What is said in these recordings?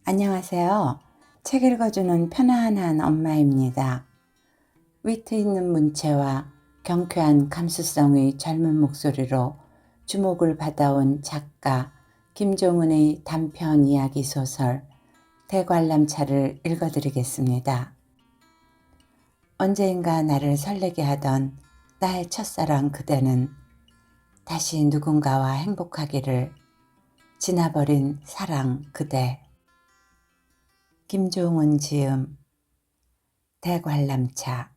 안녕하세요. 책 읽어주는 편안한 엄마입니다. 위트 있는 문체와 경쾌한 감수성의 젊은 목소리로 주목을 받아온 작가 김종은의 단편 이야기 소설 대관람차를 읽어드리겠습니다. 언제인가 나를 설레게 하던 나의 첫사랑 그대는 다시 누군가와 행복하기를. 지나버린 사랑 그대. 김종은 지음. 대관람차.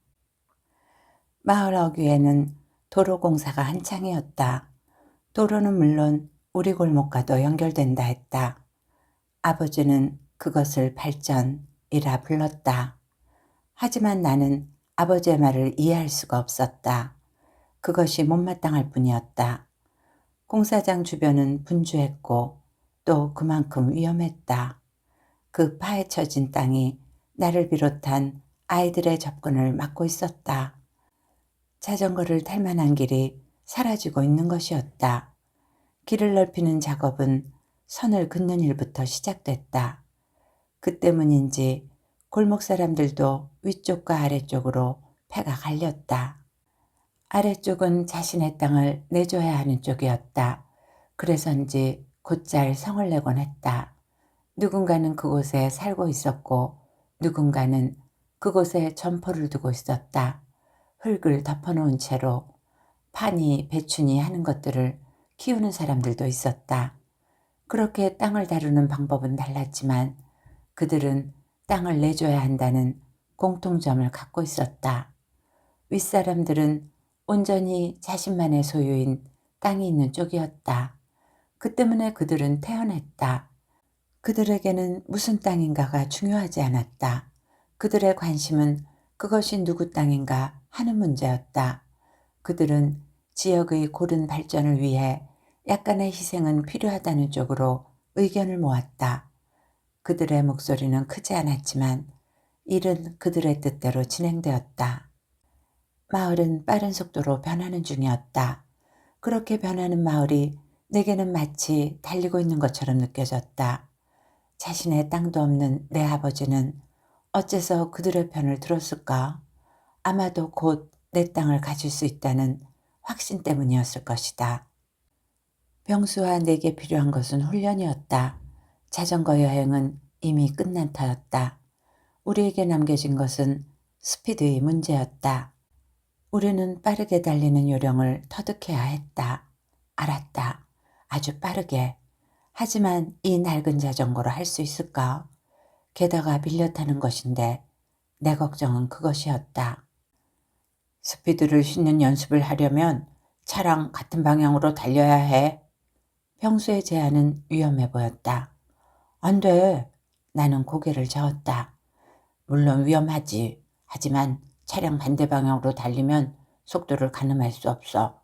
마을 어귀에는 도로공사가 한창이었다. 도로는 물론 우리 골목과도 연결된다 했다. 아버지는 그것을 발전이라 불렀다. 하지만 나는 아버지의 말을 이해할 수가 없었다. 그것이 못마땅할 뿐이었다. 공사장 주변은 분주했고 또 그만큼 위험했다. 그 파헤쳐진 땅이 나를 비롯한 아이들의 접근을 막고 있었다. 자전거를 탈 만한 길이 사라지고 있는 것이었다. 길을 넓히는 작업은 선을 긋는 일부터 시작됐다. 그 때문인지 골목 사람들도 위쪽과 아래쪽으로 패가 갈렸다. 아래쪽은 자신의 땅을 내줘야 하는 쪽이었다. 그래서인지 곧잘 성을 내곤 했다. 누군가는 그곳에 살고 있었고 누군가는 그곳에 점포를 두고 있었다. 흙을 덮어놓은 채로 파니, 배추니 하는 것들을 키우는 사람들도 있었다. 그렇게 땅을 다루는 방법은 달랐지만 그들은 땅을 내줘야 한다는 공통점을 갖고 있었다. 윗사람들은 온전히 자신만의 소유인 땅이 있는 쪽이었다. 그 때문에 그들은 태어났다. 그들에게는 무슨 땅인가가 중요하지 않았다. 그들의 관심은 그것이 누구 땅인가 하는 문제였다. 그들은 지역의 고른 발전을 위해 약간의 희생은 필요하다는 쪽으로 의견을 모았다. 그들의 목소리는 크지 않았지만 일은 그들의 뜻대로 진행되었다. 마을은 빠른 속도로 변하는 중이었다. 그렇게 변하는 마을이 내게는 마치 달리고 있는 것처럼 느껴졌다. 자신의 땅도 없는 내 아버지는 어째서 그들의 편을 들었을까? 아마도 곧 내 땅을 가질 수 있다는 확신 때문이었을 것이다. 병수와 내게 필요한 것은 훈련이었다. 자전거 여행은 이미 끝난 터였다. 우리에게 남겨진 것은 스피드의 문제였다. 우리는 빠르게 달리는 요령을 터득해야 했다. 알았다. 아주 빠르게. 하지만 이 낡은 자전거로 할 수 있을까? 게다가 빌려 타는 것인데 내 걱정은 그것이었다. 스피드를 싣는 연습을 하려면 차랑 같은 방향으로 달려야 해. 평소의 제안은 위험해 보였다. 안 돼. 나는 고개를 저었다. 물론 위험하지. 하지만 차량 반대 방향으로 달리면 속도를 가늠할 수 없어.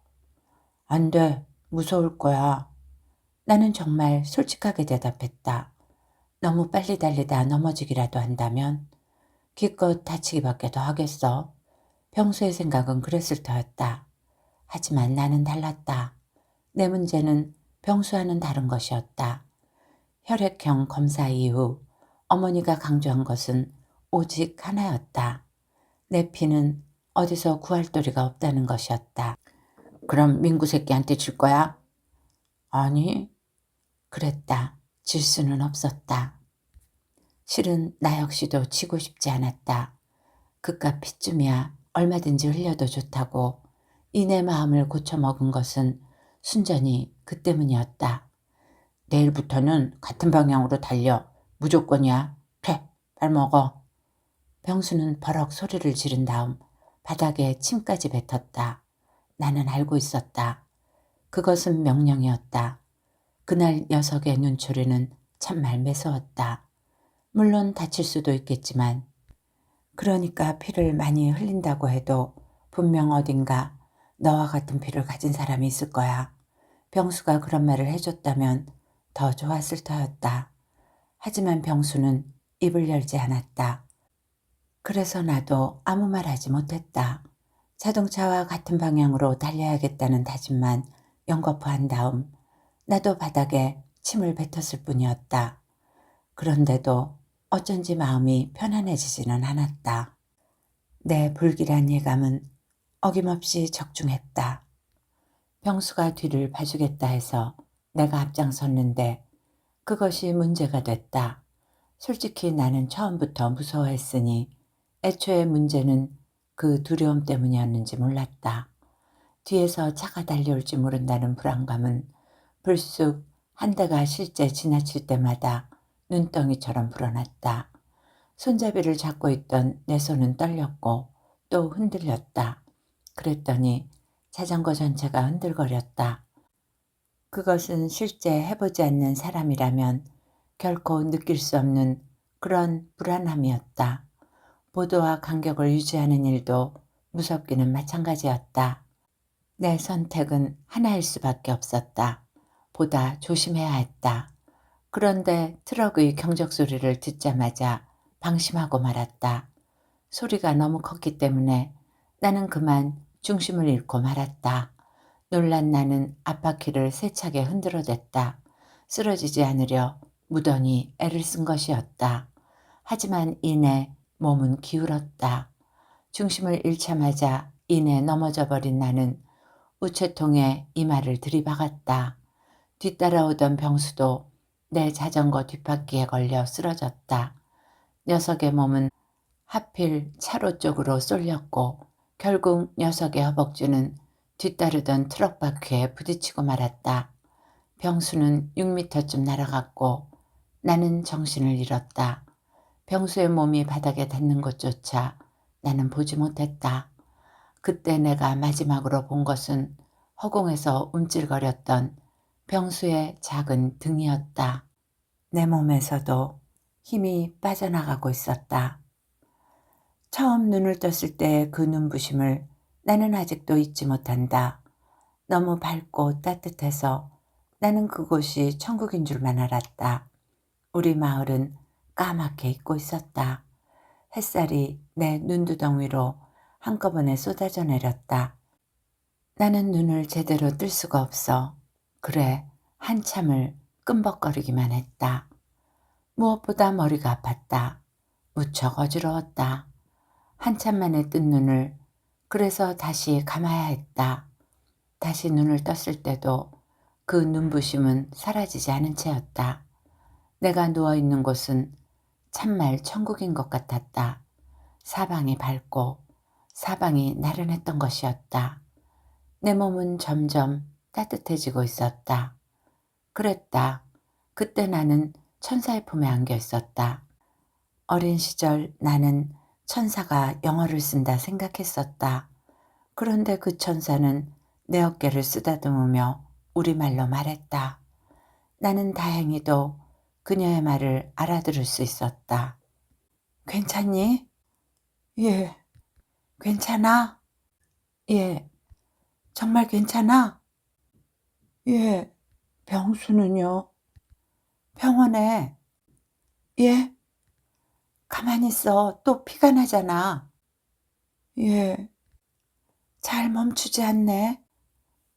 안 돼. 무서울 거야. 나는 정말 솔직하게 대답했다. 너무 빨리 달리다 넘어지기라도 한다면 기껏 다치기밖에 더 하겠어. 평소의 생각은 그랬을 터였다. 하지만 나는 달랐다. 내 문제는 평소와는 다른 것이었다. 혈액형 검사 이후 어머니가 강조한 것은 오직 하나였다. 내 피는 어디서 구할 도리가 없다는 것이었다. 그럼 민구 새끼한테 줄 거야? 아니, 그랬다. 질 수는 없었다. 실은 나 역시도 지고 싶지 않았다. 그깟 핏줄이야 얼마든지 흘려도 좋다고 이 내 마음을 고쳐먹은 것은 순전히 그 때문이었다. 내일부터는 같은 방향으로 달려. 무조건이야. 퇴, 발 먹어. 병수는 버럭 소리를 지른 다음 바닥에 침까지 뱉었다. 나는 알고 있었다. 그것은 명령이었다. 그날 녀석의 눈초리는 참말 매서웠다. 물론 다칠 수도 있겠지만 그러니까 피를 많이 흘린다고 해도 분명 어딘가 너와 같은 피를 가진 사람이 있을 거야. 병수가 그런 말을 해줬다면 더 좋았을 터였다. 하지만 병수는 입을 열지 않았다. 그래서 나도 아무 말 하지 못했다. 자동차와 같은 방향으로 달려야겠다는 다짐만 연거푸한 다음 나도 바닥에 침을 뱉었을 뿐이었다. 그런데도 어쩐지 마음이 편안해지지는 않았다. 내 불길한 예감은 어김없이 적중했다. 병수가 뒤를 봐주겠다 해서 내가 앞장섰는데 그것이 문제가 됐다. 솔직히 나는 처음부터 무서워했으니 애초에 문제는 그 두려움 때문이었는지 몰랐다. 뒤에서 차가 달려올지 모른다는 불안감은 불쑥 한 대가 실제 지나칠 때마다 눈덩이처럼 불어났다. 손잡이를 잡고 있던 내 손은 떨렸고 또 흔들렸다. 그랬더니 자전거 전체가 흔들거렸다. 그것은 실제 해보지 않는 사람이라면 결코 느낄 수 없는 그런 불안함이었다. 보도와 간격을 유지하는 일도 무섭기는 마찬가지였다. 내 선택은 하나일 수밖에 없었다. 보다 조심해야 했다. 그런데 트럭의 경적 소리를 듣자마자 방심하고 말았다. 소리가 너무 컸기 때문에 나는 그만 중심을 잃고 말았다. 놀란 나는 앞바퀴를 세차게 흔들어댔다. 쓰러지지 않으려 무던히 애를 쓴 것이었다. 하지만 이내 몸은 기울었다. 중심을 잃자마자 이내 넘어져 버린 나는 우체통에 이마를 들이박았다. 뒤따라오던 병수도 내 자전거 뒷바퀴에 걸려 쓰러졌다. 녀석의 몸은 하필 차로 쪽으로 쏠렸고 결국 녀석의 허벅지는 뒤따르던 트럭 바퀴에 부딪히고 말았다. 병수는 6m쯤 날아갔고 나는 정신을 잃었다. 병수의 몸이 바닥에 닿는 것조차 나는 보지 못했다. 그때 내가 마지막으로 본 것은 허공에서 움찔거렸던 병수의 작은 등이었다. 내 몸에서도 힘이 빠져나가고 있었다. 처음 눈을 떴을 때의 그 눈부심을 나는 아직도 잊지 못한다. 너무 밝고 따뜻해서 나는 그곳이 천국인 줄만 알았다. 우리 마을은 까맣게 잊고 있었다. 햇살이 내 눈두덩 위로 한꺼번에 쏟아져 내렸다. 나는 눈을 제대로 뜰 수가 없어. 그래, 한참을 끔벅거리기만 했다. 무엇보다 머리가 아팠다. 무척 어지러웠다. 한참 만에 뜬 눈을 그래서 다시 감아야 했다. 다시 눈을 떴을 때도 그 눈부심은 사라지지 않은 채였다. 내가 누워있는 곳은 참말 천국인 것 같았다. 사방이 밝고 사방이 나른했던 것이었다. 내 몸은 점점 따뜻해지고 있었다. 그랬다. 그때 나는 천사의 품에 안겨 있었다. 어린 시절 나는 천사가 영어를 쓴다 생각했었다. 그런데 그 천사는 내 어깨를 쓰다듬으며 우리말로 말했다. 나는 다행히도 그녀의 말을 알아들을 수 있었다. 괜찮니? 예. 괜찮아? 예. 정말 괜찮아? 예. 병수는요? 병원에. 예? 가만히 있어. 또 피가 나잖아. 예. 잘 멈추지 않네.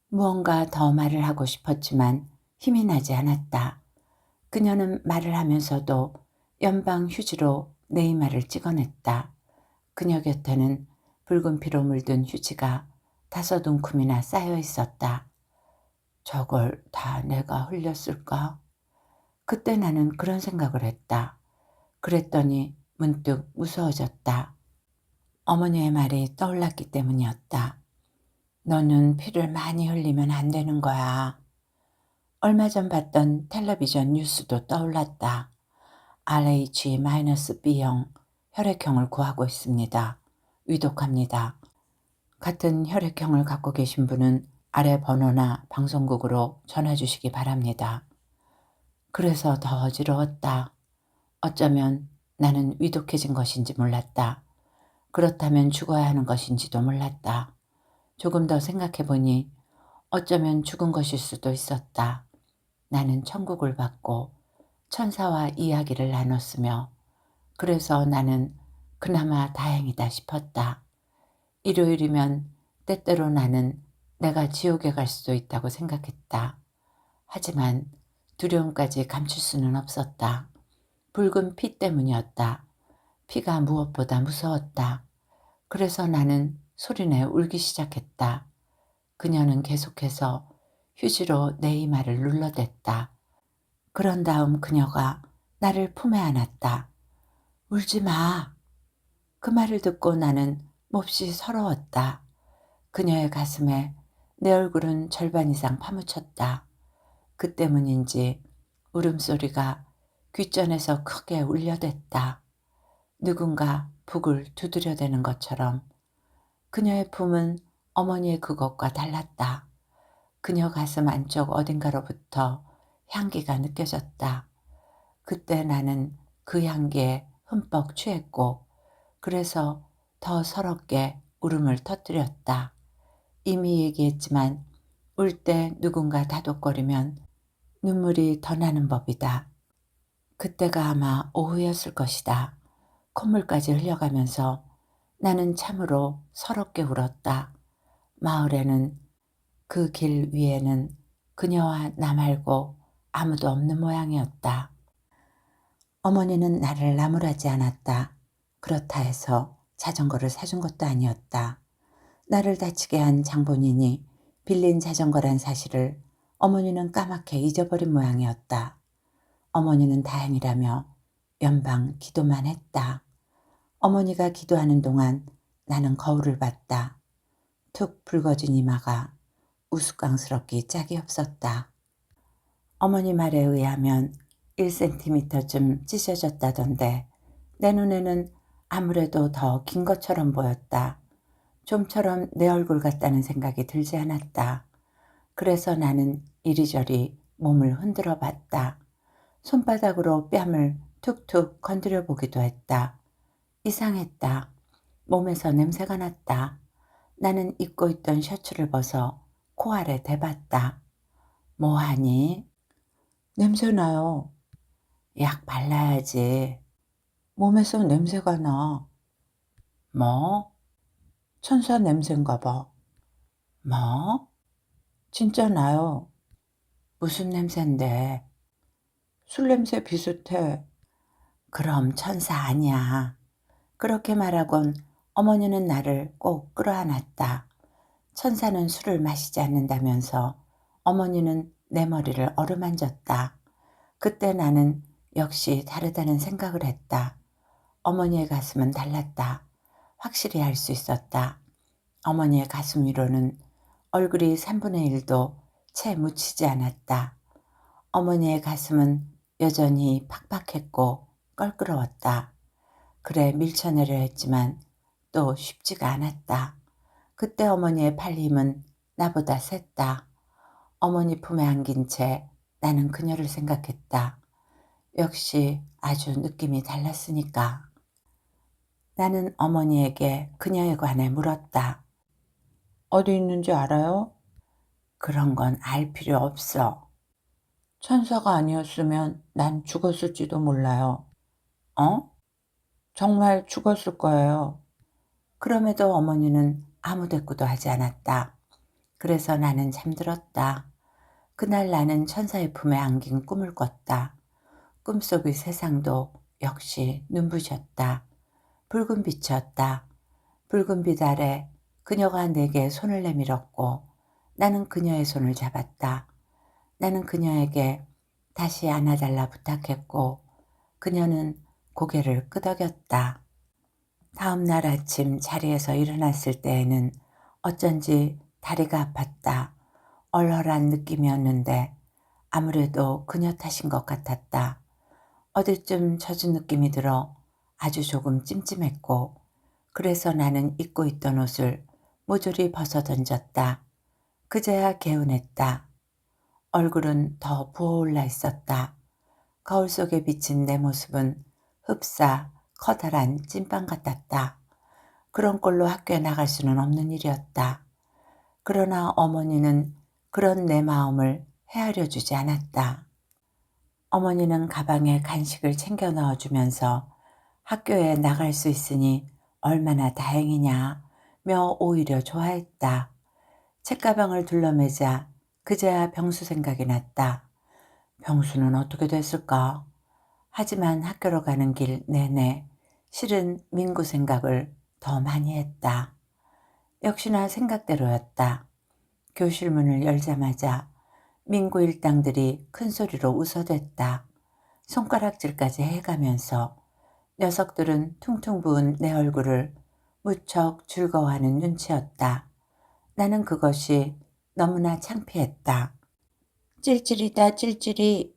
무언가 더 말을 하고 싶었지만 힘이 나지 않았다. 그녀는 말을 하면서도 연방 휴지로 내 이마를 찍어냈다. 그녀 곁에는 붉은 피로 물든 휴지가 5움큼이나 쌓여 있었다. 저걸 다 내가 흘렸을까? 그때 나는 그런 생각을 했다. 그랬더니 문득 무서워졌다. 어머니의 말이 떠올랐기 때문이었다. 너는 피를 많이 흘리면 안 되는 거야. 얼마 전 봤던 텔레비전 뉴스도 떠올랐다. RH-B형 혈액형을 구하고 있습니다. 위독합니다. 같은 혈액형을 갖고 계신 분은 아래 번호나 방송국으로 전화 주시기 바랍니다. 그래서 더 어지러웠다. 어쩌면 나는 위독해진 것인지 몰랐다. 그렇다면 죽어야 하는 것인지도 몰랐다. 조금 더 생각해보니 어쩌면 죽은 것일 수도 있었다. 나는 천국을 받고 천사와 이야기를 나눴으며 그래서 나는 그나마 다행이다 싶었다. 일요일이면 때때로 나는 내가 지옥에 갈 수도 있다고 생각했다. 하지만 두려움까지 감출 수는 없었다. 붉은 피 때문이었다. 피가 무엇보다 무서웠다. 그래서 나는 소리내 울기 시작했다. 그녀는 계속해서 휴지로 내 이마를 눌러댔다. 그런 다음 그녀가 나를 품에 안았다. 울지 마. 그 말을 듣고 나는 몹시 서러웠다. 그녀의 가슴에 내 얼굴은 절반 이상 파묻혔다. 그 때문인지 울음소리가 귓전에서 크게 울려댔다. 누군가 북을 두드려대는 것처럼. 그녀의 품은 어머니의 그것과 달랐다. 그녀 가슴 안쪽 어딘가로부터 향기가 느껴졌다. 그때 나는 그 향기에 흠뻑 취했고 그래서 더 서럽게 울음을 터뜨렸다. 이미 얘기했지만 울 때 누군가 다독거리면 눈물이 더 나는 법이다. 그때가 아마 오후였을 것이다. 콧물까지 흘려가면서 나는 참으로 서럽게 울었다. 마을에는 그 길 위에는 그녀와 나 말고 아무도 없는 모양이었다. 어머니는 나를 나무라지 않았다. 그렇다 해서 자전거를 사준 것도 아니었다. 나를 다치게 한 장본인이 빌린 자전거란 사실을 어머니는 까맣게 잊어버린 모양이었다. 어머니는 다행이라며 연방 기도만 했다. 어머니가 기도하는 동안 나는 거울을 봤다. 툭 붉어진 이마가 우스꽝스럽기 짝이 없었다. 어머니 말에 의하면 1cm쯤 찢어졌다던데 내 눈에는 아무래도 더 긴 것처럼 보였다. 좀처럼 내 얼굴 같다는 생각이 들지 않았다. 그래서 나는 이리저리 몸을 흔들어 봤다. 손바닥으로 뺨을 툭툭 건드려 보기도 했다. 이상했다. 몸에서 냄새가 났다. 나는 입고 있던 셔츠를 벗어 코 아래 대봤다. 뭐하니? 냄새나요. 약 발라야지. 몸에서 냄새가 나. 뭐? 천사 냄새인가 봐. 뭐? 진짜 나요. 무슨 냄새인데? 술 냄새 비슷해. 그럼 천사 아니야. 그렇게 말하곤 어머니는 나를 꼭 끌어안았다. 천사는 술을 마시지 않는다면서 어머니는 내 머리를 어루만졌다. 그때 나는 역시 다르다는 생각을 했다. 어머니의 가슴은 달랐다. 확실히 알 수 있었다. 어머니의 가슴 위로는 얼굴이 3분의 1도 채 묻히지 않았다. 어머니의 가슴은 여전히 팍팍했고 껄끄러웠다. 그래 밀쳐내려 했지만 또 쉽지가 않았다. 그때 어머니의 팔 힘은 나보다 셌다. 어머니 품에 안긴 채 나는 그녀를 생각했다. 역시 아주 느낌이 달랐으니까. 나는 어머니에게 그녀에 관해 물었다. 어디 있는지 알아요? 그런 건 알 필요 없어. 천사가 아니었으면 난 죽었을지도 몰라요. 어? 정말 죽었을 거예요. 그럼에도 어머니는 아무 대꾸도 하지 않았다. 그래서 나는 잠들었다. 그날 나는 천사의 품에 안긴 꿈을 꿨다. 꿈속의 세상도 역시 눈부셨다. 붉은 빛이었다. 붉은 빛 아래 그녀가 내게 손을 내밀었고 나는 그녀의 손을 잡았다. 나는 그녀에게 다시 안아달라 부탁했고 그녀는 고개를 끄덕였다. 다음 날 아침 자리에서 일어났을 때에는 어쩐지 다리가 아팠다. 얼얼한 느낌이었는데 아무래도 그녀 탓인 것 같았다. 어디쯤 젖은 느낌이 들어 아주 조금 찜찜했고 그래서 나는 입고 있던 옷을 모조리 벗어 던졌다. 그제야 개운했다. 얼굴은 더 부어올라 있었다. 거울 속에 비친 내 모습은 흡사 커다란 찐빵 같았다. 그런 꼴로 학교에 나갈 수는 없는 일이었다. 그러나 어머니는 그런 내 마음을 헤아려 주지 않았다. 어머니는 가방에 간식을 챙겨 넣어주면서 학교에 나갈 수 있으니 얼마나 다행이냐며 오히려 좋아했다. 책가방을 둘러매자 그제야 병수 생각이 났다. 병수는 어떻게 됐을까? 하지만 학교로 가는 길 내내 실은 민구 생각을 더 많이 했다. 역시나 생각대로였다. 교실 문을 열자마자 민구 일당들이 큰 소리로 웃어댔다. 손가락질까지 해가면서 녀석들은 퉁퉁 부은 내 얼굴을 무척 즐거워하는 눈치였다. 나는 그것이 너무나 창피했다. 찔찔이다 찔찔이.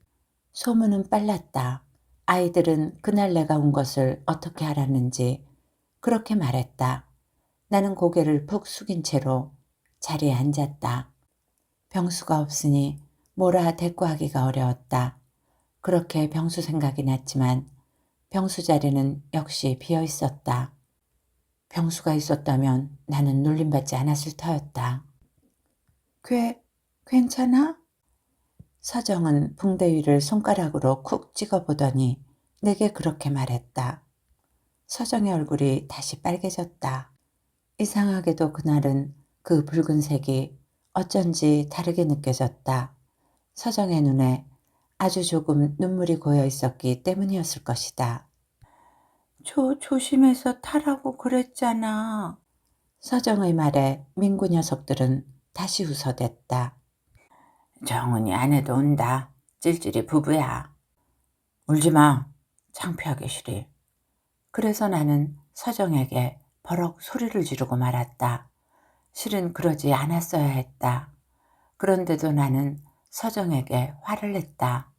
소문은 빨랐다. 아이들은 그날 내가 온 것을 어떻게 알았는지 그렇게 말했다. 나는 고개를 푹 숙인 채로 자리에 앉았다. 병수가 없으니 뭐라 대꾸하기가 어려웠다. 그렇게 병수 생각이 났지만 병수 자리는 역시 비어 있었다. 병수가 있었다면 나는 놀림받지 않았을 터였다. 괜찮아? 서정은 붕대 위를 손가락으로 쿡 찍어보더니 내게 그렇게 말했다. 서정의 얼굴이 다시 빨개졌다. 이상하게도 그날은 그 붉은색이 어쩐지 다르게 느껴졌다. 서정의 눈에 아주 조금 눈물이 고여 있었기 때문이었을 것이다. 조심해서 타라고 그랬잖아. 서정의 말에 민구 녀석들은 다시 웃어댔다. 정은이 안 해도 온다. 찔찔이 부부야. 울지마. 창피하게 시리. 그래서 나는 서정에게 버럭 소리를 지르고 말았다. 실은 그러지 않았어야 했다. 그런데도 나는 서정에게 화를 냈다.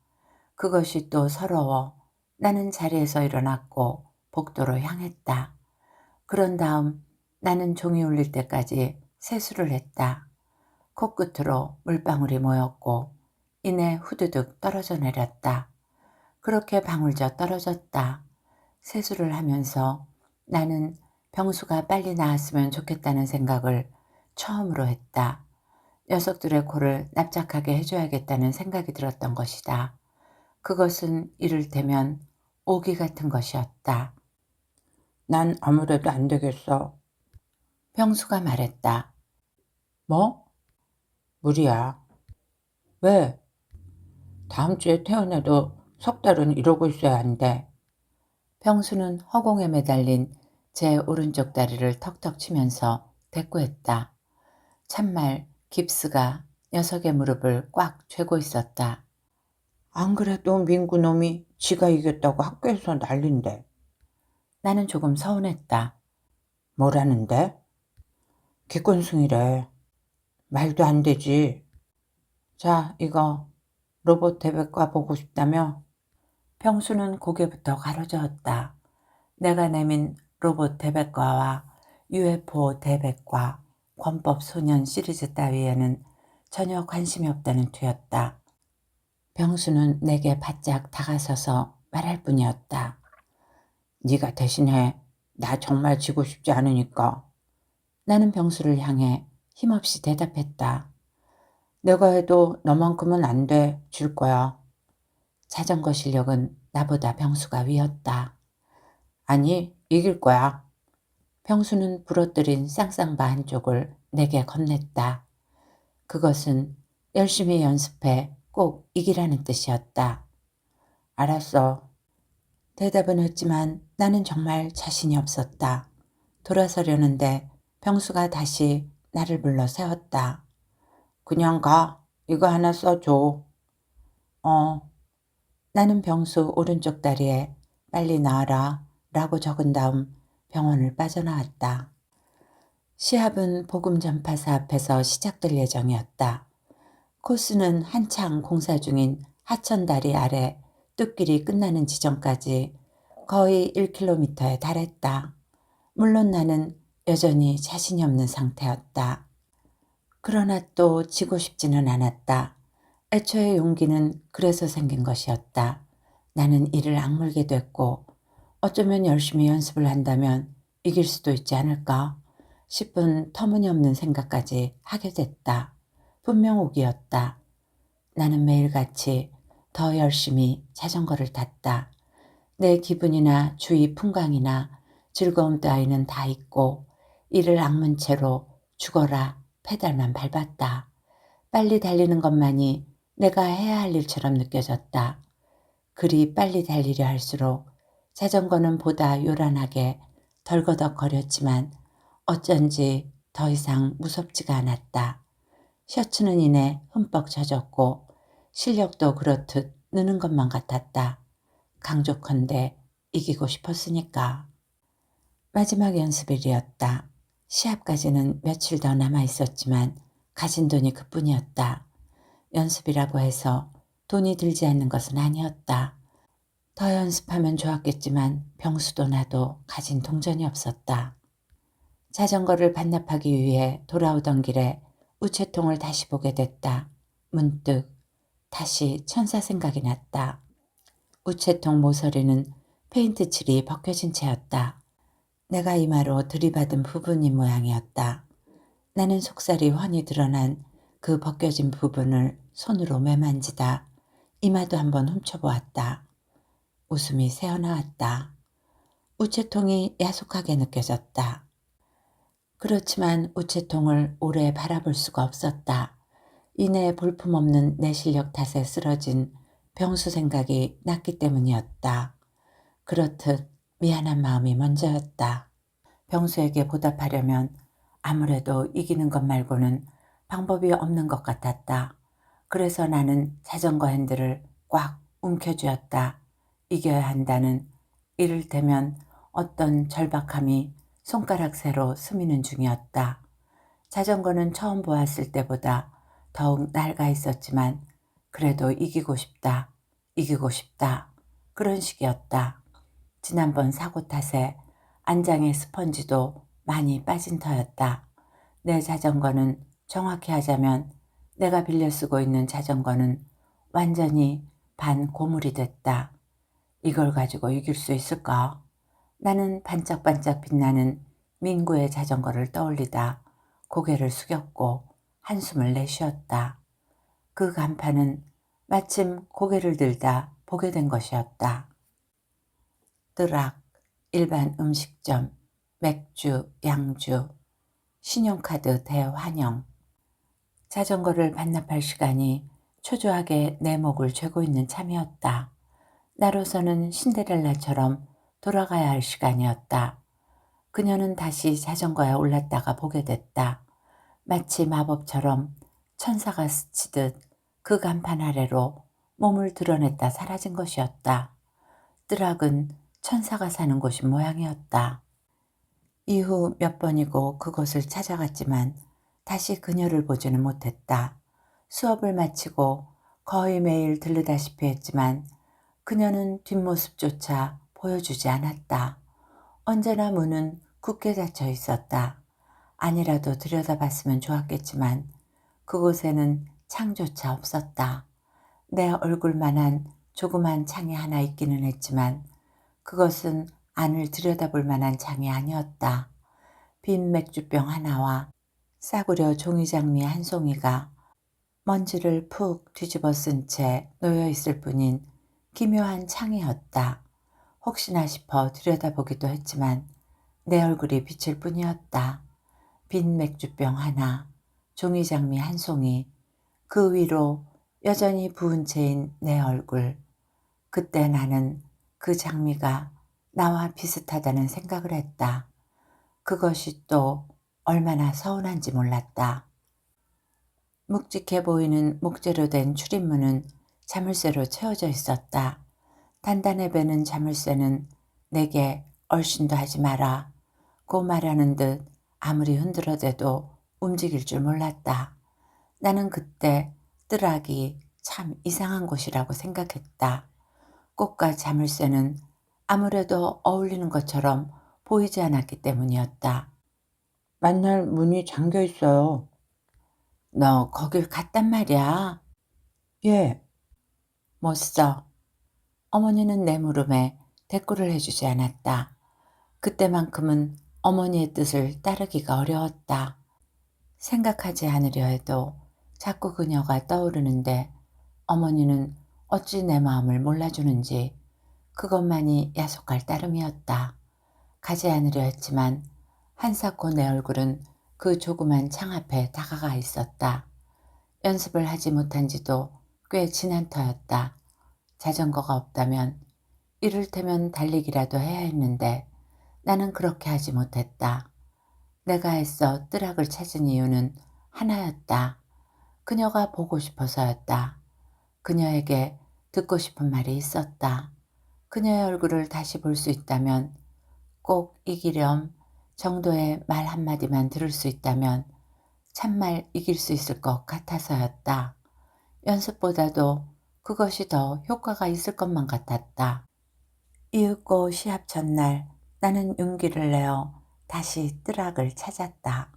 그것이 또 서러워 나는 자리에서 일어났고 복도로 향했다. 그런 다음 나는 종이 울릴 때까지 세수를 했다. 코끝으로 물방울이 모였고 이내 후두둑 떨어져 내렸다. 그렇게 방울져 떨어졌다. 세수를 하면서 나는 병수가 빨리 나았으면 좋겠다는 생각을 처음으로 했다. 녀석들의 코를 납작하게 해줘야겠다는 생각이 들었던 것이다. 그것은 이를테면 오기 같은 것이었다. 난 아무래도 안 되겠어. 병수가 말했다. 뭐? 무리야. 왜? 다음 주에 퇴원해도 석 달은 이러고 있어야 한대. 병수는 허공에 매달린 제 오른쪽 다리를 턱턱 치면서 대꾸했다. 참말 깁스가 녀석의 무릎을 꽉 쥐고 있었다. 안 그래도 민구 놈이 지가 이겼다고 학교에서 난린대. 나는 조금 서운했다. 뭐라는데? 기권승이래. 말도 안 되지. 자, 이거 로봇 대백과 보고 싶다며? 병수는 고개부터 가로저었다. 내가 내민 로봇 대백과와 UFO 대백과 권법 소년 시리즈 따위에는 전혀 관심이 없다는 투였다. 병수는 내게 바짝 다가서서 말할 뿐이었다. 네가 대신해. 나 정말 지고 싶지 않으니까. 나는 병수를 향해 힘없이 대답했다. 내가 해도 너만큼은 안 돼. 질 거야. 자전거 실력은 나보다 병수가 위였다. 아니, 이길 거야. 병수는 부러뜨린 쌍쌍바 한쪽을 내게 건넸다. 그것은 열심히 연습해 꼭 이기라는 뜻이었다. 알았어. 대답은 했지만 나는 정말 자신이 없었다. 돌아서려는데 병수가 다시 나를 불러 세웠다. 그냥 가. 이거 하나 써줘. 나는 병수 오른쪽 다리에 빨리 나와라 라고 적은 다음 병원을 빠져나왔다. 시합은 복음전파사 앞에서 시작될 예정이었다. 코스는 한창 공사 중인 하천다리 아래 뚝길이 끝나는 지점까지 거의 1km에 달했다. 물론 나는 여전히 자신이 없는 상태였다. 그러나 또 지고 싶지는 않았다. 애초에 용기는 그래서 생긴 것이었다. 나는 이를 악물게 됐고 어쩌면 열심히 연습을 한다면 이길 수도 있지 않을까 싶은 터무니없는 생각까지 하게 됐다. 분명 오기였다. 나는 매일같이 더 열심히 자전거를 탔다. 내 기분이나 주위 풍광이나 즐거움 따위는 다 잊고 이를 악문 채로 죽어라 페달만 밟았다. 빨리 달리는 것만이 내가 해야 할 일처럼 느껴졌다. 그리 빨리 달리려 할수록 자전거는 보다 요란하게 덜거덕거렸지만 어쩐지 더 이상 무섭지가 않았다. 셔츠는 이내 흠뻑 젖었고 실력도 그렇듯 느는 것만 같았다. 강조컨대 이기고 싶었으니까. 마지막 연습일이었다. 시합까지는 며칠 더 남아 있었지만 가진 돈이 그뿐이었다. 연습이라고 해서 돈이 들지 않는 것은 아니었다. 더 연습하면 좋았겠지만 병수도 나도 가진 동전이 없었다. 자전거를 반납하기 위해 돌아오던 길에 우체통을 다시 보게 됐다. 문득 다시 천사 생각이 났다. 우체통 모서리는 페인트 칠이 벗겨진 채였다. 내가 이마로 들이받은 부분이 모양이었다. 나는 속살이 훤히 드러난 그 벗겨진 부분을 손으로 매만지다 이마도 한번 훔쳐보았다. 웃음이 새어나왔다. 우체통이 야속하게 느껴졌다. 그렇지만 우체통을 오래 바라볼 수가 없었다. 이내 볼품없는 내 실력 탓에 쓰러진 병수 생각이 났기 때문이었다. 그렇듯 미안한 마음이 먼저였다. 병수에게 보답하려면 아무래도 이기는 것 말고는 방법이 없는 것 같았다. 그래서 나는 자전거 핸들을 꽉 움켜쥐었다. 이겨야 한다는 이를테면 어떤 절박함이 손가락 새로 스미는 중이었다. 자전거는 처음 보았을 때보다 더욱 낡아 있었지만 그래도 이기고 싶다. 이기고 싶다. 그런 식이었다. 지난번 사고 탓에 안장의 스펀지도 많이 빠진 터였다. 내 자전거는 정확히 하자면 내가 빌려 쓰고 있는 자전거는 완전히 반고물이 됐다. 이걸 가지고 이길 수 있을까? 나는 반짝반짝 빛나는 민구의 자전거를 떠올리다 고개를 숙였고 한숨을 내쉬었다. 그 간판은 마침 고개를 들다 보게 된 것이었다. 뜨락, 일반 음식점, 맥주, 양주, 신용카드 대환영. 자전거를 반납할 시간이 초조하게 내 목을 죄고 있는 참이었다. 나로서는 신데렐라처럼 돌아가야 할 시간이었다. 그녀는 다시 자전거에 올랐다가 보게 됐다. 마치 마법처럼 천사가 스치듯 그 간판 아래로 몸을 드러냈다 사라진 것이었다. 뜨락은 천사가 사는 곳인 모양이었다. 이후 몇 번이고 그곳을 찾아갔지만 다시 그녀를 보지는 못했다. 수업을 마치고 거의 매일 들르다시피 했지만 그녀는 뒷모습조차 보여주지 않았다. 언제나 문은 굳게 닫혀 있었다. 아니라도 들여다봤으면 좋았겠지만 그곳에는 창조차 없었다. 내 얼굴만한 조그만 창이 하나 있기는 했지만 그것은 안을 들여다볼 만한 창이 아니었다. 빈 맥주병 하나와 싸구려 종이장미 한 송이가 먼지를 푹 뒤집어 쓴 채 놓여 있을 뿐인 기묘한 창이었다. 혹시나 싶어 들여다보기도 했지만 내 얼굴이 비칠 뿐이었다. 빈 맥주병 하나, 종이장미 한 송이, 그 위로 여전히 부은 채인 내 얼굴. 그때 나는 그 장미가 나와 비슷하다는 생각을 했다. 그것이 또 얼마나 서운한지 몰랐다. 묵직해 보이는 목재로 된 출입문은 자물쇠로 채워져 있었다. 단단해 배는 자물쇠는 내게 얼씬도 하지 마라 고 말하는 듯 아무리 흔들어대도 움직일 줄 몰랐다. 나는 그때 뜨락이 참 이상한 곳이라고 생각했다. 꽃과 자물쇠는 아무래도 어울리는 것처럼 보이지 않았기 때문이었다. 만날 문이 잠겨 있어요. 너 거길 갔단 말이야? 예. 못 써. 어머니는 내 물음에 대꾸를 해주지 않았다. 그때만큼은 어머니의 뜻을 따르기가 어려웠다. 생각하지 않으려 해도 자꾸 그녀가 떠오르는데 어머니는 어찌 내 마음을 몰라주는지 그것만이 야속할 따름이었다. 가지 않으려 했지만 한사코 내 얼굴은 그 조그만 창 앞에 다가가 있었다. 연습을 하지 못한 지도 꽤 지난 터였다. 자전거가 없다면 이를테면 달리기라도 해야 했는데 나는 그렇게 하지 못했다. 내가 애써 뜨락을 찾은 이유는 하나였다. 그녀가 보고 싶어서였다. 그녀에게 듣고 싶은 말이 있었다. 그녀의 얼굴을 다시 볼 수 있다면, 꼭 이기렴 정도의 말 한마디만 들을 수 있다면 참말 이길 수 있을 것 같아서였다. 연습보다도 그것이 더 효과가 있을 것만 같았다. 이윽고 시합 전날 나는 용기를 내어 다시 뜨락을 찾았다.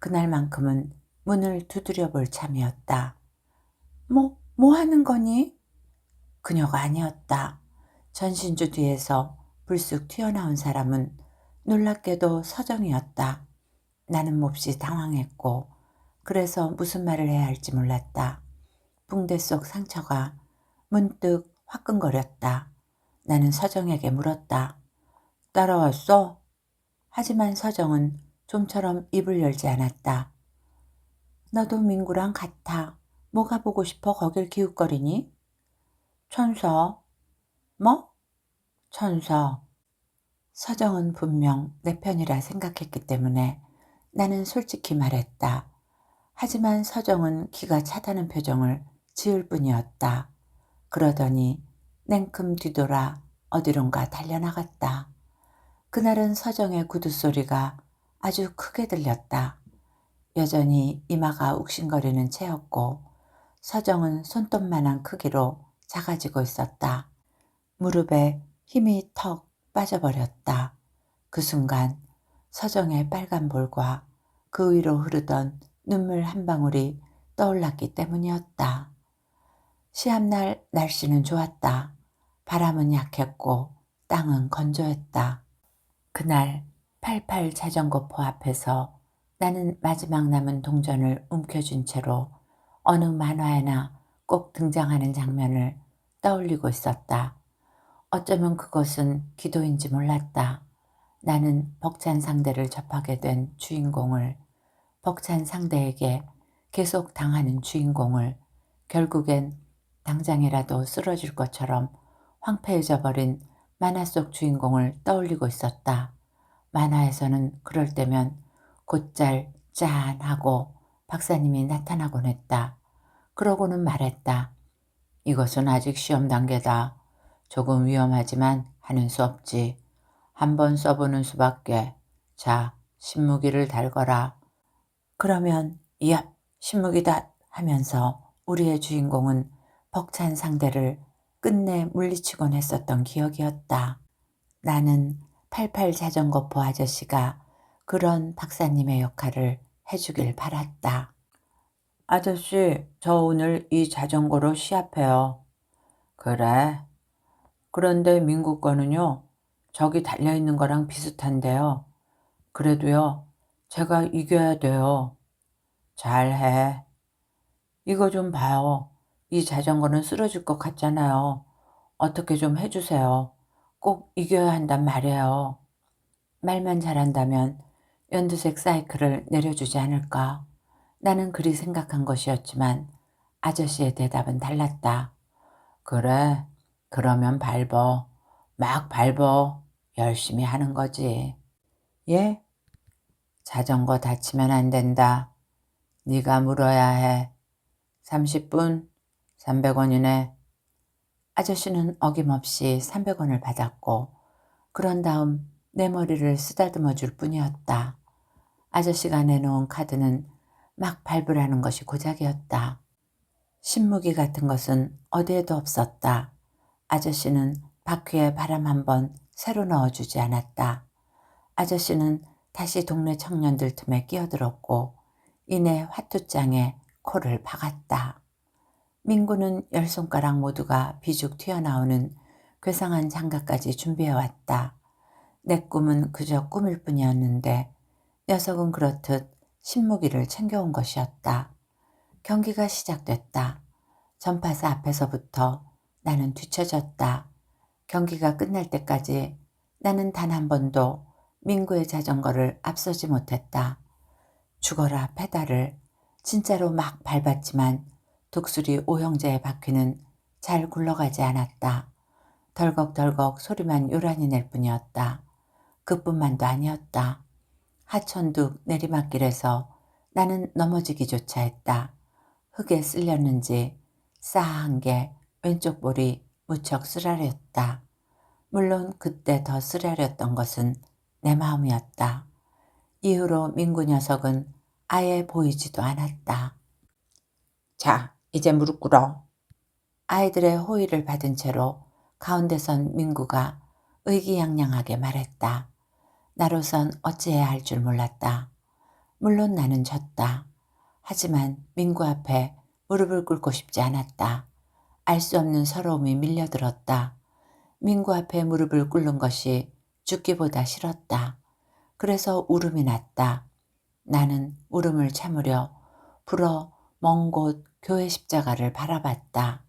그날만큼은 문을 두드려 볼 참이었다. 뭐 하는 거니? 그녀가 아니었다. 전신주 뒤에서 불쑥 튀어나온 사람은 놀랍게도 서정이었다. 나는 몹시 당황했고 그래서 무슨 말을 해야 할지 몰랐다. 붕대 속 상처가 문득 화끈거렸다. 나는 서정에게 물었다. 따라왔어? 하지만 서정은 좀처럼 입을 열지 않았다. 너도 민구랑 같아. 뭐가 보고 싶어 거길 기웃거리니? 천서. 뭐? 천서. 서정은 분명 내 편이라 생각했기 때문에 나는 솔직히 말했다. 하지만 서정은 기가 차다는 표정을 지을 뿐이었다. 그러더니 냉큼 뒤돌아 어디론가 달려나갔다. 그날은 서정의 구두 소리가 아주 크게 들렸다. 여전히 이마가 욱신거리는 채였고 서정은 손톱만한 크기로 작아지고 있었다. 무릎에 힘이 턱 빠져버렸다. 그 순간 서정의 빨간 볼과 그 위로 흐르던 눈물 한 방울이 떠올랐기 때문이었다. 시합날 날씨는 좋았다. 바람은 약했고 땅은 건조했다. 그날 88 자전거포 앞에서 나는 마지막 남은 동전을 움켜쥔 채로 어느 만화에나 꼭 등장하는 장면을 떠올리고 있었다. 어쩌면 그것은 기도인지 몰랐다. 나는 벅찬 상대를 접하게 된 주인공을, 벅찬 상대에게 계속 당하는 주인공을, 결국엔 당장이라도 쓰러질 것처럼 황폐해져 버린 만화 속 주인공을 떠올리고 있었다. 만화에서는 그럴 때면 곧잘 짠 하고 박사님이 나타나곤 했다. 그러고는 말했다. 이것은 아직 시험 단계다. 조금 위험하지만 하는 수 없지. 한번 써보는 수밖에. 자, 신무기를 달거라. 그러면 야, 신무기다 하면서 우리의 주인공은 벅찬 상대를 끝내 물리치곤 했었던 기억이었다. 나는 88 자전거포 아저씨가 그런 박사님의 역할을 해주길 바랐다. 아저씨, 저 오늘 이 자전거로 시합해요. 그래. 그런데 민구 거는요, 저기 달려있는 거랑 비슷한데요. 그래도요, 제가 이겨야 돼요. 잘해. 이거 좀 봐요. 이 자전거는 쓰러질 것 같잖아요. 어떻게 좀 해주세요. 꼭 이겨야 한단 말이에요. 말만 잘한다면 연두색 사이클을 내려주지 않을까. 나는 그리 생각한 것이었지만 아저씨의 대답은 달랐다. 그래, 그러면 밟어. 막 밟어. 열심히 하는 거지. 예? 자전거 다치면 안 된다. 네가 물어야 해. 30분 300원이네. 아저씨는 어김없이 300원을 받았고 그런 다음 내 머리를 쓰다듬어 줄 뿐이었다. 아저씨가 내놓은 카드는 막 밟으라는 것이 고작이었다. 신무기 같은 것은 어디에도 없었다. 아저씨는 바퀴에 바람 한 번 새로 넣어주지 않았다. 아저씨는 다시 동네 청년들 틈에 끼어들었고 이내 화투장에 코를 박았다. 민구는 10손가락 모두가 비죽 튀어나오는 괴상한 장갑까지 준비해왔다. 내 꿈은 그저 꿈일 뿐이었는데 녀석은 그렇듯 신무기를 챙겨온 것이었다. 경기가 시작됐다. 전파사 앞에서부터 나는 뒤처졌다. 경기가 끝날 때까지 나는 단 한 번도 민구의 자전거를 앞서지 못했다. 죽어라 페달을 진짜로 막 밟았지만 독수리 오형제의 바퀴는 잘 굴러가지 않았다. 덜컥덜컥 소리만 요란히 낼 뿐이었다. 그뿐만도 아니었다. 하천둑 내리막길에서 나는 넘어지기조차 했다. 흙에 쓸렸는지 싸한 게 왼쪽 볼이 무척 쓰라렸다. 물론 그때 더 쓰라렸던 것은 내 마음이었다. 이후로 민구 녀석은 아예 보이지도 않았다. 자, 이제 무릎 꿇어. 아이들의 호의를 받은 채로 가운데 선 민구가 의기양양하게 말했다. 나로선 어찌해야 할 줄 몰랐다. 물론 나는 졌다. 하지만 민구 앞에 무릎을 꿇고 싶지 않았다. 알 수 없는 서러움이 밀려들었다. 민구 앞에 무릎을 꿇는 것이 죽기보다 싫었다. 그래서 울음이 났다. 나는 울음을 참으려 불어 먼 곳 교회 십자가를 바라봤다.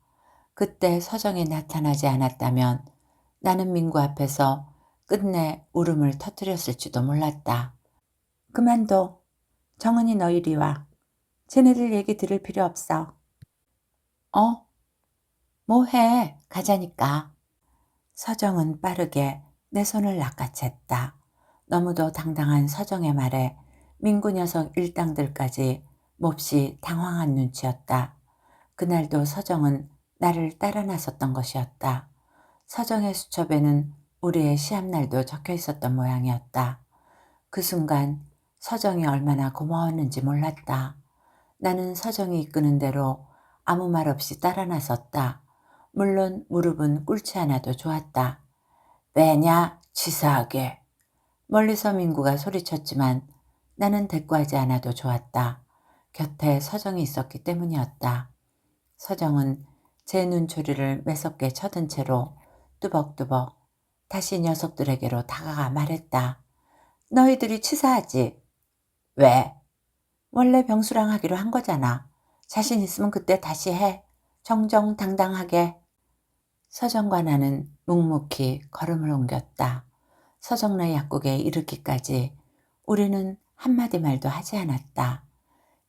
그때 서정이 나타나지 않았다면 나는 민구 앞에서 끝내 울음을 터뜨렸을지도 몰랐다. 그만둬. 정은이 너 이리 와. 쟤네들 얘기 들을 필요 없어. 어? 뭐해? 가자니까. 서정은 빠르게 내 손을 낚아챘다. 너무도 당당한 서정의 말에 민구 녀석 일당들까지 몹시 당황한 눈치였다. 그날도 서정은 나를 따라 나섰던 것이었다. 서정의 수첩에는 우리의 시합날도 적혀 있었던 모양이었다. 그 순간 서정이 얼마나 고마웠는지 몰랐다. 나는 서정이 이끄는 대로 아무 말 없이 따라 나섰다. 물론 무릎은 꿇지 않아도 좋았다. 왜냐 치사하게. 멀리서 민구가 소리쳤지만 나는 대꾸하지 않아도 좋았다. 곁에 서정이 있었기 때문이었다. 서정은 제 눈초리를 매섭게 쳐든 채로 뚜벅뚜벅 다시 녀석들에게로 다가가 말했다. 너희들이 치사하지? 왜? 원래 병수랑 하기로 한 거잖아. 자신 있으면 그때 다시 해. 정정당당하게. 서정과 나는 묵묵히 걸음을 옮겼다. 서정네 약국에 이르기까지 우리는 한마디 말도 하지 않았다.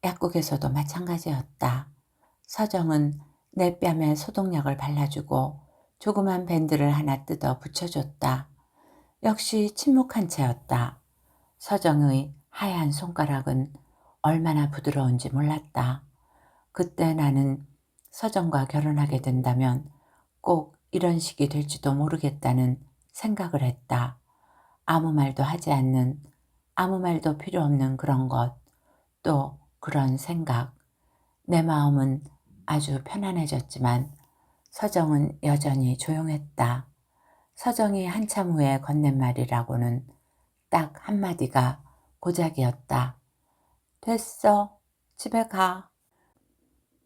약국에서도 마찬가지였다. 서정은 내 뺨에 소독약을 발라주고 조그만 밴드를 하나 뜯어 붙여줬다. 역시 침묵한 채였다. 서정의 하얀 손가락은 얼마나 부드러운지 몰랐다. 그때 나는 서정과 결혼하게 된다면 꼭 이런 식이 될지도 모르겠다는 생각을 했다. 아무 말도 하지 않는, 아무 말도 필요 없는 그런 것, 또 그런 생각. 내 마음은 아주 편안해졌지만 서정은 여전히 조용했다. 서정이 한참 후에 건넨 말이라고는 딱 한마디가 고작이었다. 됐어. 집에 가.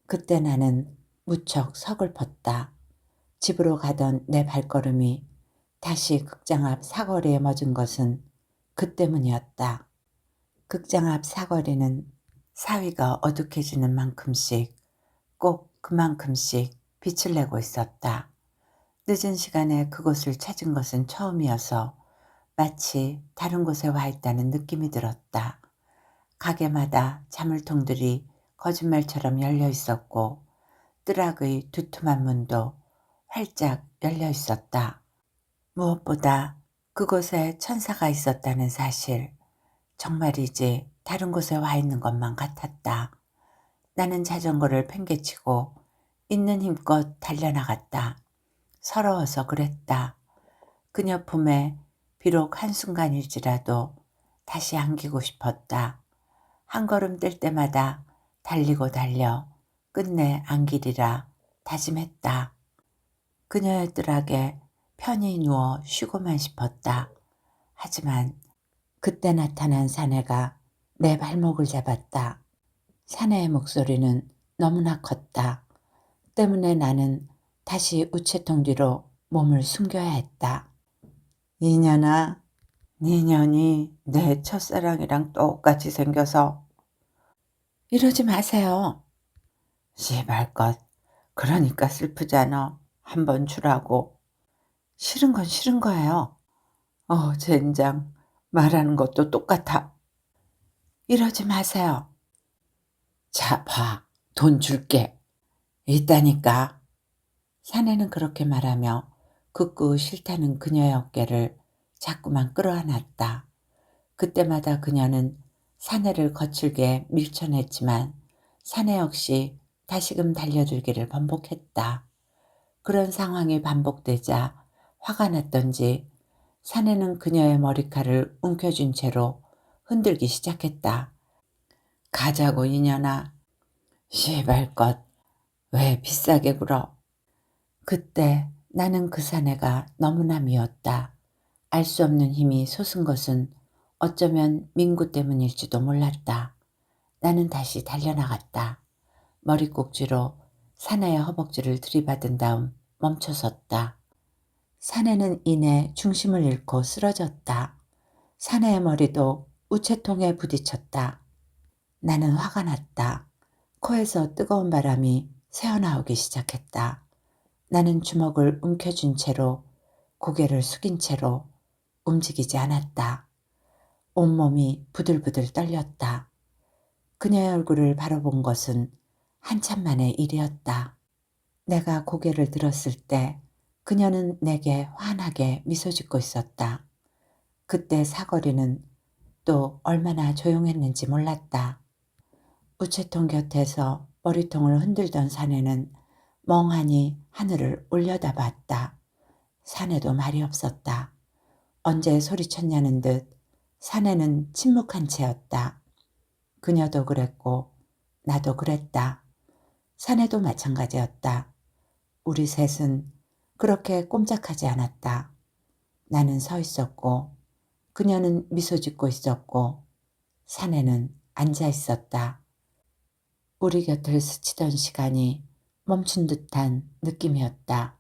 그때 나는 무척 서글펐다. 집으로 가던 내 발걸음이 다시 극장 앞 사거리에 멎은 것은 그 때문이었다. 극장 앞 사거리는 사위가 어둑해지는 만큼씩 꼭 그만큼씩 빛을 내고 있었다. 늦은 시간에 그곳을 찾은 것은 처음이어서 마치 다른 곳에 와 있다는 느낌이 들었다. 가게마다 자물통들이 거짓말처럼 열려 있었고 뜨락의 두툼한 문도 활짝 열려 있었다. 무엇보다 그곳에 천사가 있었다는 사실, 정말이지 다른 곳에 와 있는 것만 같았다. 나는 자전거를 팽개치고 있는 힘껏 달려나갔다. 서러워서 그랬다. 그녀 품에 비록 한순간일지라도 다시 안기고 싶었다. 한 걸음 뗄 때마다 달리고 달려 끝내 안기리라 다짐했다. 그녀의 뜰하게 편히 누워 쉬고만 싶었다. 하지만 그때 나타난 사내가 내 발목을 잡았다. 사내의 목소리는 너무나 컸다. 때문에 나는 다시 우체통 뒤로 몸을 숨겨야 했다. 이년아, 니년이 내 첫사랑이랑 똑같이 생겨서. 이러지 마세요. 씨발것, 그러니까 슬프잖아. 한번 주라고. 싫은 건 싫은 거예요. 젠장, 말하는 것도 똑같아. 이러지 마세요. 자, 봐. 돈 줄게. 있다니까. 사내는 그렇게 말하며 극구 싫다는 그녀의 어깨를 자꾸만 끌어안았다. 그때마다 그녀는 사내를 거칠게 밀쳐냈지만 사내 역시 다시금 달려들기를 번복했다. 그런 상황이 반복되자 화가 났던지 사내는 그녀의 머리칼을 움켜쥔 채로 흔들기 시작했다. 가자고 이년아. 시발것. 왜 비싸게 굴어. 그때 나는 그 사내가 너무나 미웠다. 알 수 없는 힘이 솟은 것은 어쩌면 민구 때문일지도 몰랐다. 나는 다시 달려나갔다. 머리꼭지로 사내의 허벅지를 들이받은 다음 멈춰섰다. 사내는 이내 중심을 잃고 쓰러졌다. 사내의 머리도 우체통에 부딪혔다. 나는 화가 났다. 코에서 뜨거운 바람이 새어나오기 시작했다. 나는 주먹을 움켜쥔 채로 고개를 숙인 채로 움직이지 않았다. 온몸이 부들부들 떨렸다. 그녀의 얼굴을 바로 본 것은 한참 만의 일이었다. 내가 고개를 들었을 때 그녀는 내게 환하게 미소 짓고 있었다. 그때 사거리는 또 얼마나 조용했는지 몰랐다. 우체통 곁에서 머리통을 흔들던 사내는 멍하니 하늘을 올려다봤다. 사내도 말이 없었다. 언제 소리쳤냐는 듯 사내는 침묵한 채였다. 그녀도 그랬고 나도 그랬다. 사내도 마찬가지였다. 우리 셋은 그렇게 꼼짝하지 않았다. 나는 서 있었고 그녀는 미소 짓고 있었고 사내는 앉아 있었다. 우리 곁을 스치던 시간이 멈춘 듯한 느낌이었다.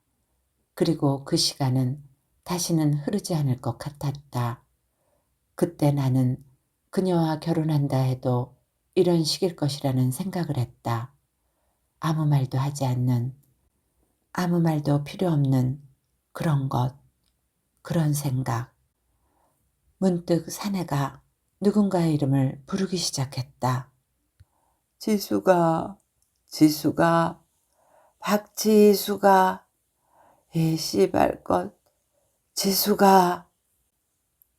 그리고 그 시간은 다시는 흐르지 않을 것 같았다. 그때 나는 그녀와 결혼한다 해도 이런 식일 것이라는 생각을 했다. 아무 말도 하지 않는, 아무 말도 필요 없는 그런 것, 그런 생각. 문득 사내가 누군가의 이름을 부르기 시작했다. 지수가, 지수가, 박지수가, 이 씨발것, 지수가.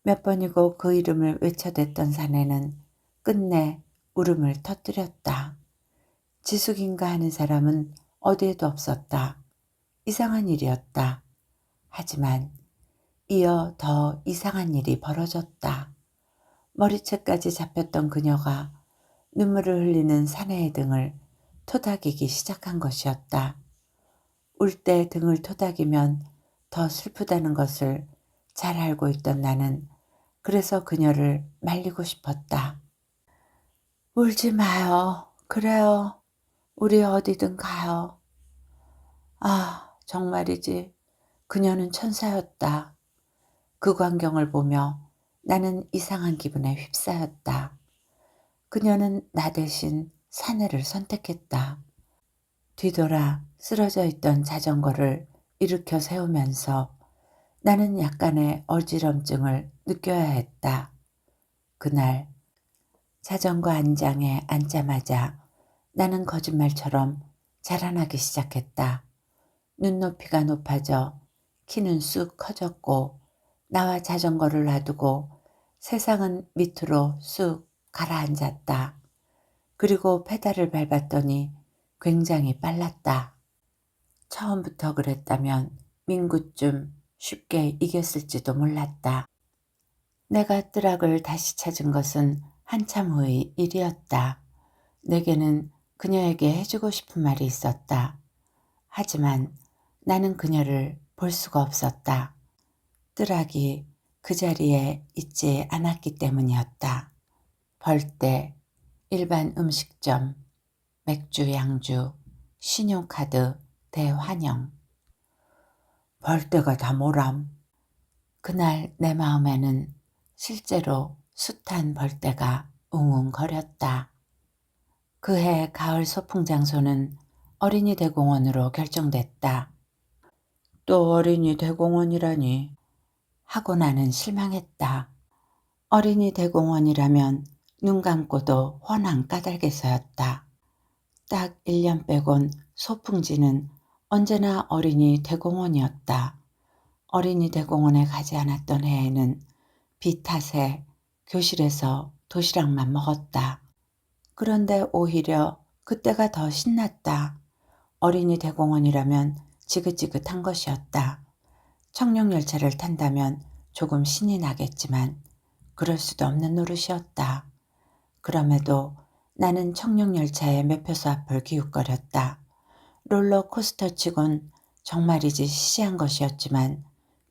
몇 번이고 그 이름을 외쳐댔던 사내는 끝내 울음을 터뜨렸다. 지숙인가 하는 사람은 어디에도 없었다. 이상한 일이었다. 하지만 이어 더 이상한 일이 벌어졌다. 머리채까지 잡혔던 그녀가 눈물을 흘리는 사내의 등을 토닥이기 시작한 것이었다. 울 때 등을 토닥이면 더 슬프다는 것을 잘 알고 있던 나는 그래서 그녀를 말리고 싶었다. 울지 마요. 그래요. 우리 어디든 가요. 아, 정말이지. 그녀는 천사였다. 그 광경을 보며 나는 이상한 기분에 휩싸였다. 그녀는 나 대신 사내를 선택했다. 뒤돌아 쓰러져 있던 자전거를 일으켜 세우면서 나는 약간의 어지럼증을 느껴야 했다. 그날 자전거 안장에 앉자마자 나는 거짓말처럼 자라나기 시작했다. 눈높이가 높아져 키는 쑥 커졌고 나와 자전거를 놔두고 세상은 밑으로 쑥 가라앉았다. 그리고 페달을 밟았더니 굉장히 빨랐다. 처음부터 그랬다면 민구쯤 쉽게 이겼을지도 몰랐다. 내가 뜨락을 다시 찾은 것은 한참 후의 일이었다. 내게는 그녀에게 해주고 싶은 말이 있었다. 하지만 나는 그녀를 볼 수가 없었다. 뜨락이 그 자리에 있지 않았기 때문이었다. 벌떼, 일반 음식점, 맥주, 양주, 신용카드, 대환영. 벌떼가 다 뭐람? 그날 내 마음에는 실제로 숱한 벌떼가 웅웅거렸다. 그해 가을 소풍 장소는 어린이 대공원으로 결정됐다. 또 어린이 대공원이라니 하고 나는 실망했다. 어린이 대공원이라면 눈 감고도 훤한 까닭에서였다. 딱 1년 빼곤 소풍지는 언제나 어린이 대공원이었다. 어린이 대공원에 가지 않았던 해에는 비 탓에 교실에서 도시락만 먹었다. 그런데 오히려 그때가 더 신났다. 어린이 대공원이라면 지긋지긋한 것이었다. 청룡열차를 탄다면 조금 신이 나겠지만 그럴 수도 없는 노릇이었다. 그럼에도 나는 청룡열차의 매표소 앞을 기웃거렸다. 롤러코스터치곤 정말이지 시시한 것이었지만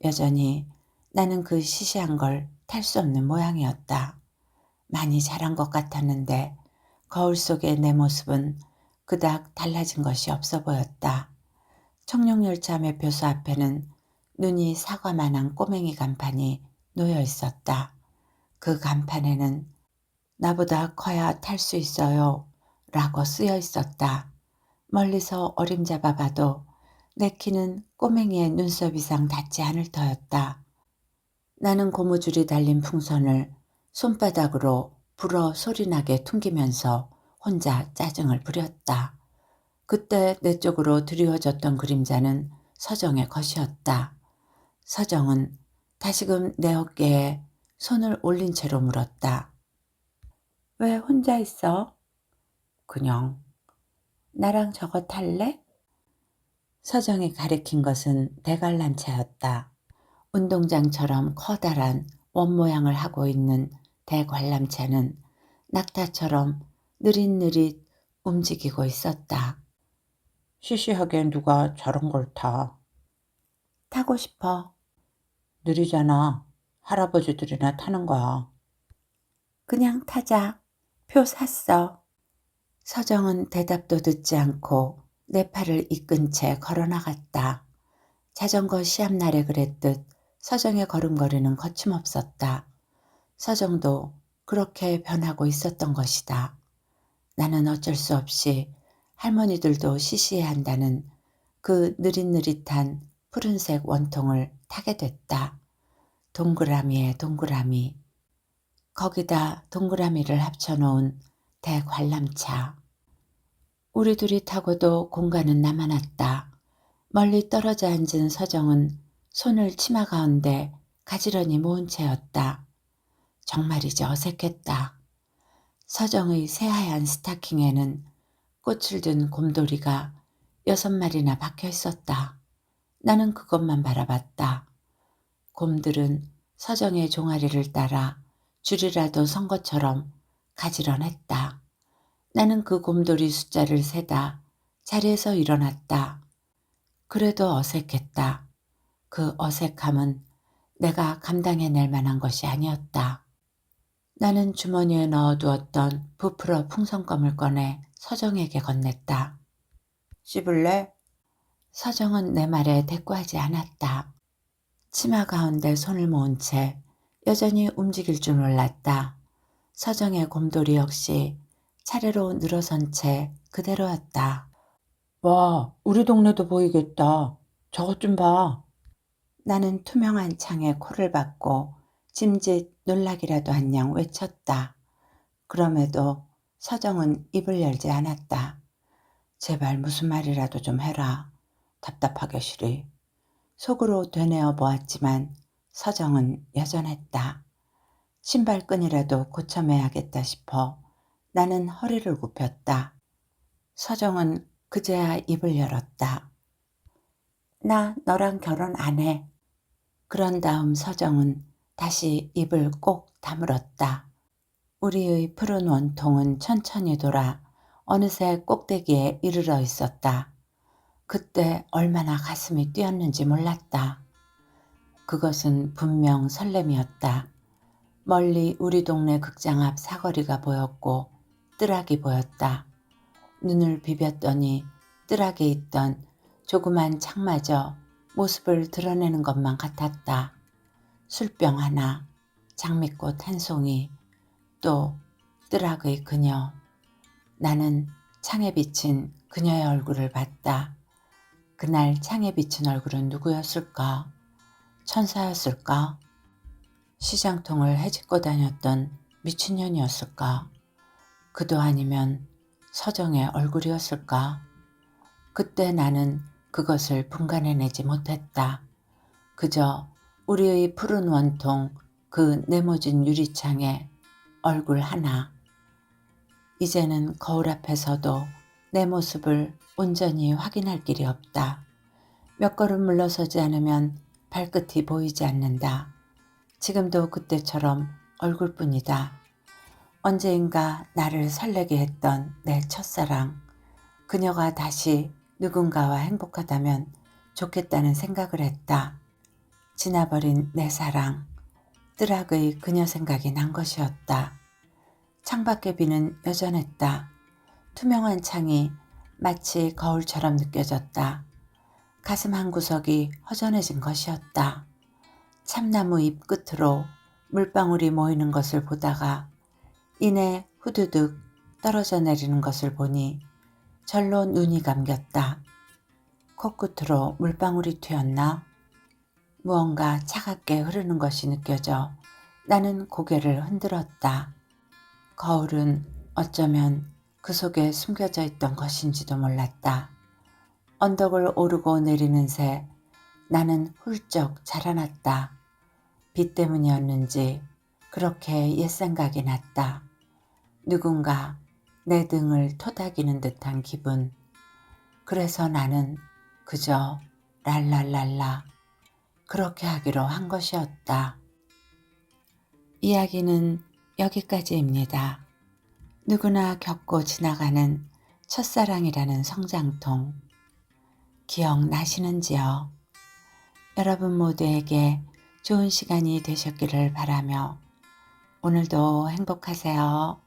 여전히 나는 그 시시한 걸 탈 수 없는 모양이었다. 많이 자란 것 같았는데 거울 속의 내 모습은 그닥 달라진 것이 없어 보였다. 청룡열차 매표소 앞에는 눈이 사과만한 꼬맹이 간판이 놓여 있었다. 그 간판에는 나보다 커야 탈 수 있어요 라고 쓰여 있었다. 멀리서 어림잡아 봐도 내 키는 꼬맹이의 눈썹 이상 닿지 않을 터였다. 나는 고무줄이 달린 풍선을 손바닥으로 불어 소리나게 퉁기면서 혼자 짜증을 부렸다. 그때 내 쪽으로 드리워졌던 그림자는 서정의 것이었다. 서정은 다시금 내 어깨에 손을 올린 채로 물었다. 왜 혼자 있어? 그냥. 나랑 저거 탈래? 서정이 가리킨 것은 대관람차였다. 운동장처럼 커다란 원 모양을 하고 있는 대관람차는 낙타처럼 느릿느릿 움직이고 있었다. 시시하게 누가 저런 걸 타. 타고 싶어. 느리잖아. 할아버지들이나 타는 거야. 그냥 타자. 표 샀어. 서정은 대답도 듣지 않고 내 팔을 이끈 채 걸어나갔다. 자전거 시합날에 그랬듯 서정의 걸음걸이는 거침없었다. 서정도 그렇게 변하고 있었던 것이다. 나는 어쩔 수 없이 할머니들도 시시해한다는 그 느릿느릿한 푸른색 원통을 타게 됐다. 동그라미에 동그라미. 거기다 동그라미를 합쳐놓은 대관람차. 우리 둘이 타고도 공간은 남아났다. 멀리 떨어져 앉은 서정은 손을 치마 가운데 가지런히 모은 채였다. 정말이지 어색했다. 서정의 새하얀 스타킹에는 꽃을 든 곰돌이가 6마리나 박혀 있었다. 나는 그것만 바라봤다. 곰들은 서정의 종아리를 따라 줄이라도 선 것처럼 가지런했다. 나는 그 곰돌이 숫자를 세다 자리에서 일어났다. 그래도 어색했다. 그 어색함은 내가 감당해낼 만한 것이 아니었다. 나는 주머니에 넣어두었던 부풀어 풍선껌을 꺼내 서정에게 건넸다. 씹을래? 서정은 내 말에 대꾸하지 않았다. 치마 가운데 손을 모은 채 여전히 움직일 줄 몰랐다. 서정의 곰돌이 역시 차례로 늘어선 채 그대로였다. 와, 우리 동네도 보이겠다. 저것 좀 봐. 나는 투명한 창에 코를 박고 짐짓 놀라기라도 한 양 외쳤다. 그럼에도 서정은 입을 열지 않았다. 제발 무슨 말이라도 좀 해라. 답답하게 시리. 속으로 되뇌어 보았지만 서정은 여전했다. 신발끈이라도 고쳐매야겠다 싶어 나는 허리를 굽혔다. 서정은 그제야 입을 열었다. 나 너랑 결혼 안 해. 그런 다음 서정은 다시 입을 꼭 다물었다. 우리의 푸른 원통은 천천히 돌아 어느새 꼭대기에 이르러 있었다. 그때 얼마나 가슴이 뛰었는지 몰랐다. 그것은 분명 설렘이었다. 멀리 우리 동네 극장 앞 사거리가 보였고 뜰악이 보였다. 눈을 비볐더니 뜰악에 있던 조그만 창마저 모습을 드러내는 것만 같았다. 술병 하나, 장미꽃 한 송이, 또 뜰악의 그녀. 나는 창에 비친 그녀의 얼굴을 봤다. 그날 창에 비친 얼굴은 누구였을까? 천사였을까? 시장통을 헤집고 다녔던 미친년이었을까? 그도 아니면 서정의 얼굴이었을까? 그때 나는 그것을 분간해내지 못했다. 그저 우리의 푸른 원통 그 네모진 유리창에 얼굴 하나. 이제는 거울 앞에서도 내 모습을 온전히 확인할 길이 없다. 몇 걸음 물러서지 않으면 발끝이 보이지 않는다. 지금도 그때처럼 얼굴뿐이다. 언제인가 나를 설레게 했던 내 첫사랑. 그녀가 다시 누군가와 행복하다면 좋겠다는 생각을 했다. 지나버린 내 사랑. 뜨락의 그녀 생각이 난 것이었다. 창밖의 비는 여전했다. 투명한 창이 마치 거울처럼 느껴졌다. 가슴 한구석이 허전해진 것이었다. 참나무 잎 끝으로 물방울이 모이는 것을 보다가 이내 후두둑 떨어져 내리는 것을 보니 절로 눈이 감겼다. 코끝으로 물방울이 튀었나? 무언가 차갑게 흐르는 것이 느껴져 나는 고개를 흔들었다. 거울은 어쩌면 그 속에 숨겨져 있던 것인지도 몰랐다. 언덕을 오르고 내리는 새 나는 훌쩍 자라났다. 빛 때문이었는지 그렇게 옛 생각이 났다. 누군가 내 등을 토닥이는 듯한 기분. 그래서 나는 그저 랄랄랄라 그렇게 하기로 한 것이었다. 이야기는 여기까지입니다. 누구나 겪고 지나가는 첫사랑이라는 성장통. 기억나시는지요? 여러분 모두에게 좋은 시간이 되셨기를 바라며 오늘도 행복하세요.